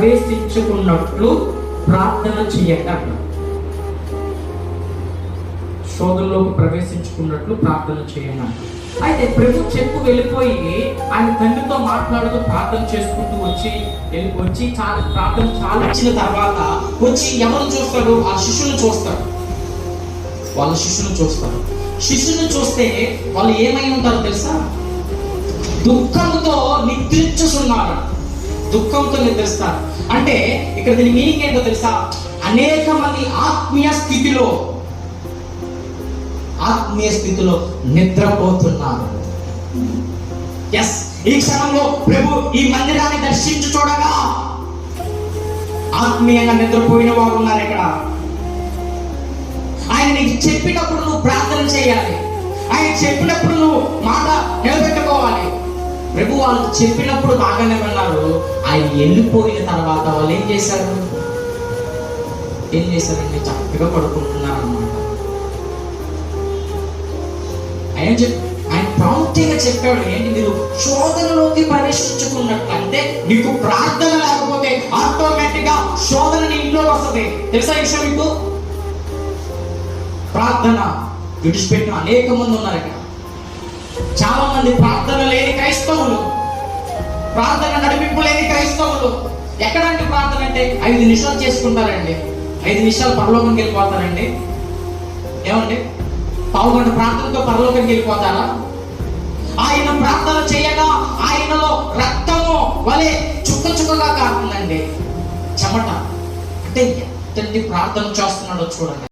ప్రవేశించుకున్నట్లు ప్రార్థన చేయండి. శోధనలోకి ప్రవేశించుకున్నట్లు ప్రార్థన చేయండి. అయితే ప్రభు చెప్పు వెళ్ళిపోయి ఆయన తండ్రితో మాట్లాడుతూ ప్రార్థన చేసుకుంటూ వచ్చి చాలా ప్రార్థన చాలించిన తర్వాత వచ్చి ఎవరు చూస్తాడు? ఆ శిష్యుని చూస్తాడు. వాళ్ళ శిష్యుని చూస్తారు. శిష్యుని చూస్తే వాళ్ళు ఏమై ఉంటారో తెలుసా? దుఃఖంతో నిద్రించుతున్నారు. దుఃఖంతో నిద్రిస్తారు. అంటే ఇక్కడ దీని మీనింగ్ ఏంటో తెలుసా? అనేక మంది ఆత్మీయ స్థితిలో నిద్రపోతున్నారు. ఎస్, ఈ క్షణంలో ప్రభు ఈ మందిరాన్ని దర్శించి చూడగా ఆత్మీయంగా నిద్రపోయిన వారు ఉన్నారు. ఇక్కడ ఆయన నీకు చెప్పినప్పుడు నువ్వు ప్రార్థన చేయాలి. ఆయన చెప్పినప్పుడు నువ్వు మాట నిలబెట్టుకోవాలి. ప్రభు వాళ్ళు చెప్పినప్పుడు బాగానే ఉన్నారు. ఆయన వెళ్ళిపోయిన తర్వాత వాళ్ళు ఏం చేశారండి? చక్కగా పడుకుంటున్నారు అన్నమాట. ఆయన ప్రాముఖ్యంగా చెప్పాడు ఏంటి? మీరు శోధనలోకి ప్రవేశించుకున్నట్లు. అంటే నీకు ప్రార్థన లేకపోతే ఆటోమేటిక్ గా శోధన నీ ఇంట్లోకి వస్తుంది. తెలుసా ఈ విషయం మీకు? ప్రార్థన విడిచిపెట్టిన అనేక మంది ఉన్నారు ఇక్కడ. చాలా మంది ప్రార్థన లేని క్రైస్తవులు, ప్రార్థన నడిపింపు లేని క్రైస్తవులు. ఎక్కడంటే ప్రార్థన అంటే 5 నిమిషాలు చేసుకుంటారండి. 5 నిమిషాలు పరలోకంకి వెళ్ళిపోతారండి. ఏమండి? పావు గంట ప్రార్థనతో పరలోకంకి వెళ్ళిపోతారా? ఆయన ప్రార్థన చేయగా ఆయనలో రక్తము వలె చుక్కగా కారుతుందండి, చెమట. అంటే ఎంతటి ప్రార్థన చేస్తున్నాడో చూడండి.